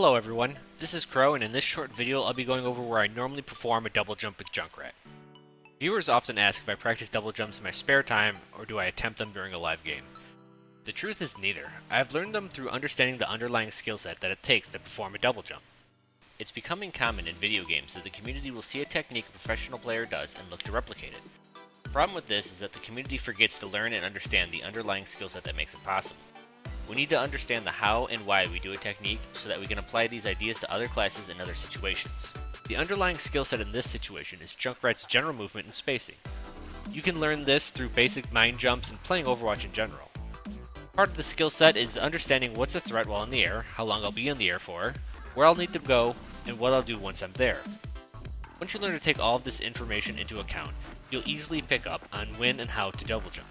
Hello everyone, this is Chro, and in this short video I'll be going over where I normally perform a double jump with Junkrat. Viewers often ask if I practice double jumps in my spare time, or do I attempt them during a live game. The truth is neither. I have learned them through understanding the underlying skill set that it takes to perform a double jump. It's becoming common in video games that the community will see a technique a professional player does and look to replicate it. The problem with this is that the community forgets to learn and understand the underlying skill set that makes it possible. We need to understand the how and why we do a technique so that we can apply these ideas to other classes and other situations. The underlying skill set in this situation is Junkrat's general movement and spacing. You can learn this through basic mine jumps and playing Overwatch in general. Part of the skill set is understanding what's a threat while in the air, how long I'll be in the air for, where I'll need to go, and what I'll do once I'm there. Once you learn to take all of this information into account, you'll easily pick up on when and how to double jump.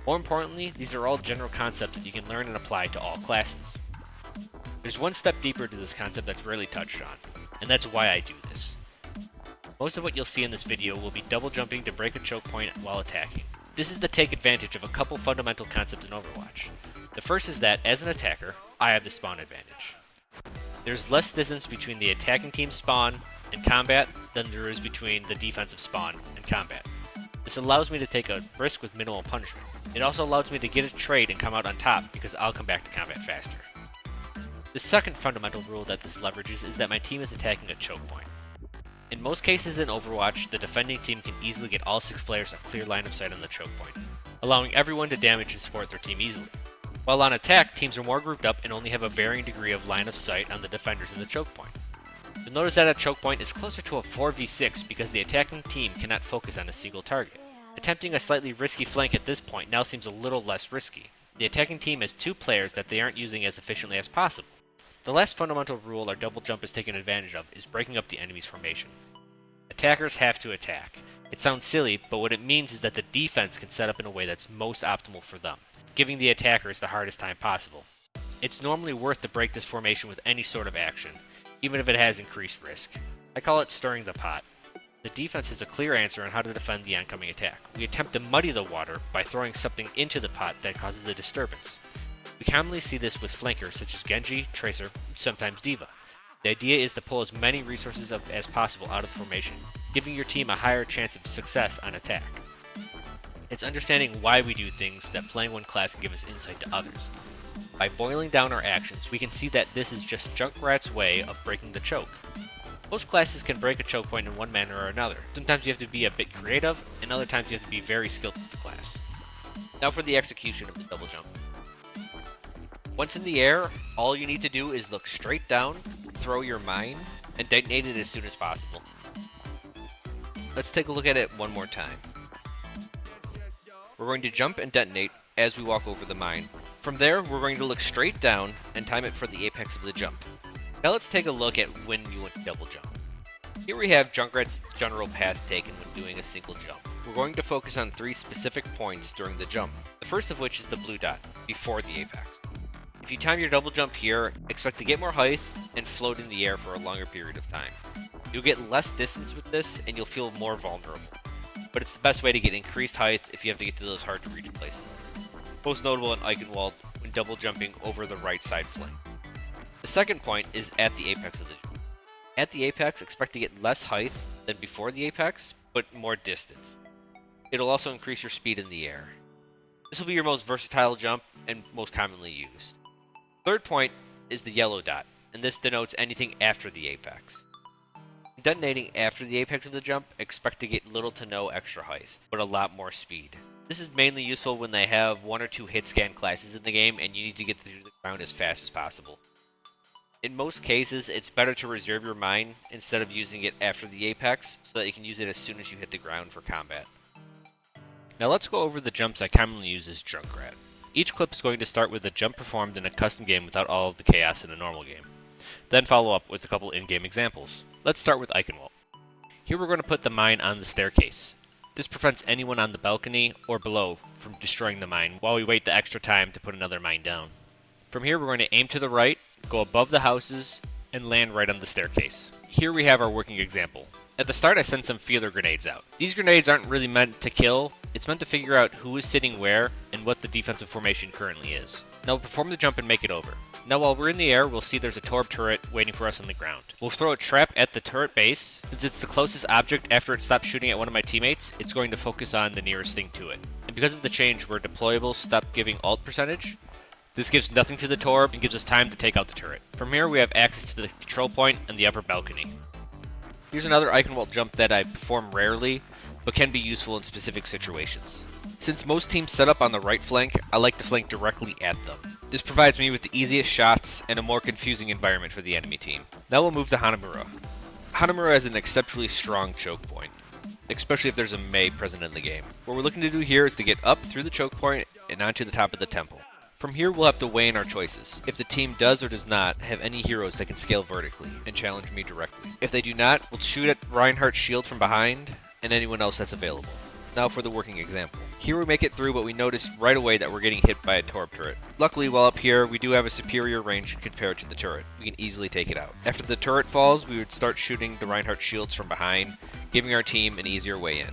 More importantly, these are all general concepts that you can learn and apply to all classes. There's one step deeper to this concept that's rarely touched on, and that's why I do this. Most of what you'll see in this video will be double jumping to break a choke point while attacking. This is to take advantage of a couple fundamental concepts in Overwatch. The first is that, as an attacker, I have the spawn advantage. There's less distance between the attacking team's spawn and combat than there is between the defensive spawn and combat. This allows me to take a risk with minimal punishment. It also allows me to get a trade and come out on top because I'll come back to combat faster. The second fundamental rule that this leverages is that my team is attacking a choke point. In most cases in Overwatch, the defending team can easily get all 6 players a clear line of sight on the choke point, allowing everyone to damage and support their team easily. While on attack, teams are more grouped up and only have a varying degree of line of sight on the defenders in the choke point. You'll notice that a choke point is closer to a 4v6 because the attacking team cannot focus on a single target. Attempting a slightly risky flank at this point now seems a little less risky. The attacking team has 2 players that they aren't using as efficiently as possible. The last fundamental rule our double jump is taken advantage of is breaking up the enemy's formation. Attackers have to attack. It sounds silly, but what it means is that the defense can set up in a way that's most optimal for them, giving the attackers the hardest time possible. It's normally worth to break this formation with any sort of action, even if it has increased risk. I call it stirring the pot. The defense has a clear answer on how to defend the oncoming attack. We attempt to muddy the water by throwing something into the pot that causes a disturbance. We commonly see this with flankers such as Genji, Tracer, and sometimes D.Va. The idea is to pull as many resources as possible out of the formation, giving your team a higher chance of success on attack. It's understanding why we do things that playing one class can give us insight to others. By boiling down our actions, we can see that this is just Junkrat's way of breaking the choke. Most classes can break a choke point in one manner or another. Sometimes you have to be a bit creative, and other times you have to be very skilled with the class. Now for the execution of the double jump. Once in the air, all you need to do is look straight down, throw your mine, and detonate it as soon as possible. Let's take a look at it one more time. We're going to jump and detonate as we walk over the mine. From there, we're going to look straight down and time it for the apex of the jump. Now let's take a look at when you want to double jump. Here we have Junkrat's general path taken when doing a single jump. We're going to focus on 3 specific points during the jump, the first of which is the blue dot, before the apex. If you time your double jump here, expect to get more height and float in the air for a longer period of time. You'll get less distance with this and you'll feel more vulnerable, but it's the best way to get increased height if you have to get to those hard to reach places. Most notable in Eichenwald when double jumping over the right side flank. The second point is at the apex of the jump. At the apex, expect to get less height than before the apex, but more distance. It'll also increase your speed in the air. This will be your most versatile jump and most commonly used. Third point is the yellow dot, and this denotes anything after the apex. Detonating after the apex of the jump, expect to get little to no extra height, but a lot more speed. This is mainly useful when they have 1 or 2 hit scan classes in the game and you need to get through the ground as fast as possible. In most cases, it's better to reserve your mine instead of using it after the apex, so that you can use it as soon as you hit the ground for combat. Now let's go over the jumps I commonly use as Junkrat. Each clip is going to start with a jump performed in a custom game without all of the chaos in a normal game. Then follow up with a couple in-game examples. Let's start with Eichenwald. Here we're going to put the mine on the staircase. This prevents anyone on the balcony or below from destroying the mine while we wait the extra time to put another mine down. From here we're going to aim to the right, go above the houses, and land right on the staircase. Here we have our working example. At the start I sent some feeler grenades out. These grenades aren't really meant to kill, it's meant to figure out who is sitting where and what the defensive formation currently is. Now perform the jump and make it over. Now while we're in the air, we'll see there's a Torb turret waiting for us on the ground. We'll throw a trap at the turret base. Since it's the closest object after it stops shooting at one of my teammates, it's going to focus on the nearest thing to it. And because of the change where deployables stop giving ult percentage, this gives nothing to the Torb and gives us time to take out the turret. From here we have access to the control point and the upper balcony. Here's another icon wall jump that I perform rarely, but can be useful in specific situations. Since most teams set up on the right flank, I like to flank directly at them. This provides me with the easiest shots and a more confusing environment for the enemy team. Now we'll move to Hanuman Room. Hanuman Room has an exceptionally strong choke point, especially if there's a Mei present in the game. What we're looking to do here is to get up through the choke point and onto the top of the temple. From here we'll have to weigh in our choices, if the team does or does not have any heroes that can scale vertically and challenge me directly. If they do not, we'll shoot at Reinhardt's shield from behind and anyone else that's available. Now for the working example. Here we make it through, but we notice right away that we're getting hit by a Torb turret. Luckily, while up here, we do have a superior range compared to the turret. We can easily take it out. After the turret falls, we would start shooting the Reinhardt shields from behind, giving our team an easier way in.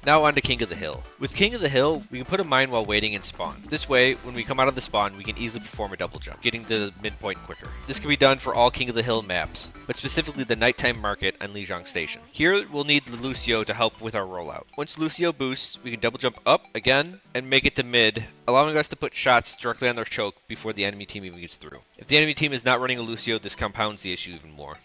Now on to King of the Hill. With King of the Hill, we can put a mine while waiting in spawn. This way, when we come out of the spawn, we can easily perform a double jump, getting to the midpoint quicker. This can be done for all King of the Hill maps, but specifically the nighttime market on Lijiang Station. Here, we'll need the Lucio to help with our rollout. Once Lucio boosts, we can double jump up again and make it to mid, allowing us to put shots directly on their choke before the enemy team even gets through. If the enemy team is not running a Lucio, this compounds the issue even more.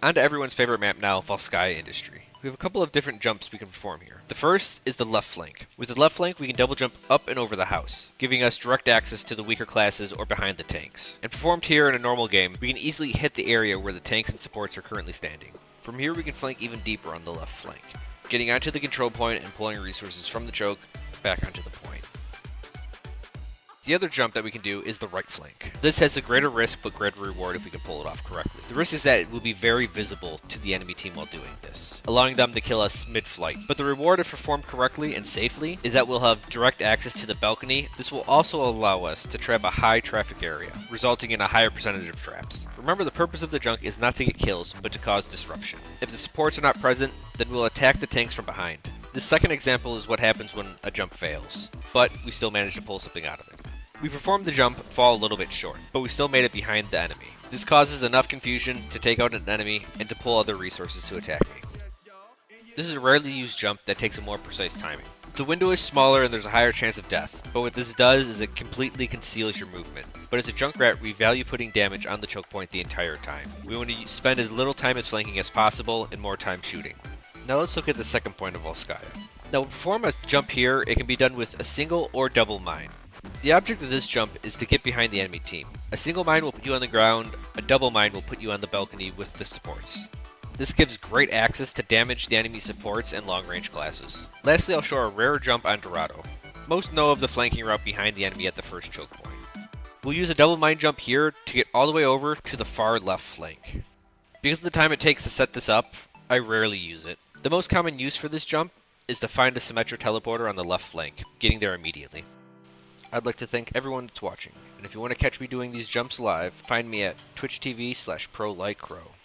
On to everyone's favorite map now, Volskaya Industry. We have a couple of different jumps we can perform here. The first is the left flank. With the left flank, we can double jump up and over the house, giving us direct access to the weaker classes or behind the tanks. And performed here in a normal game, we can easily hit the area where the tanks and supports are currently standing. From here, we can flank even deeper on the left flank, getting onto the control point and pulling resources from the choke back onto the point. The other jump that we can do is the right flank. This has a greater risk but greater reward if we can pull it off correctly. The risk is that it will be very visible to the enemy team while doing this, allowing them to kill us mid-flight. But the reward if performed correctly and safely is that we'll have direct access to the balcony. This will also allow us to trap a high traffic area, resulting in a higher percentage of traps. Remember, the purpose of the junk is not to get kills, but to cause disruption. If the supports are not present, then we'll attack the tanks from behind. This second example is what happens when a jump fails, but we still manage to pull something out of it. We performed the jump, fall a little bit short, but we still made it behind the enemy. This causes enough confusion to take out an enemy and to pull other resources to attack me. This is a rarely used jump that takes a more precise timing. The window is smaller and there's a higher chance of death, but what this does is it completely conceals your movement. But as a Junkrat, we value putting damage on the choke point the entire time. We want to spend as little time as flanking as possible and more time shooting. Now let's look at the second point of Volskaya. Now to perform a jump here, it can be done with a single or double mine. The object of this jump is to get behind the enemy team. A single mine will put you on the ground, a double mine will put you on the balcony with the supports. This gives great access to damage the enemy supports and long-range classes. Lastly, I'll show a rare jump on Dorado. Most know of the flanking route behind the enemy at the first choke point. We'll use a double mine jump here to get all the way over to the far left flank. Because of the time it takes to set this up, I rarely use it. The most common use for this jump is to find a symmetric teleporter on the left flank, getting there immediately. I'd like to thank everyone that's watching, and if you want to catch me doing these jumps live, find me at twitch.tv/ProLikeChro.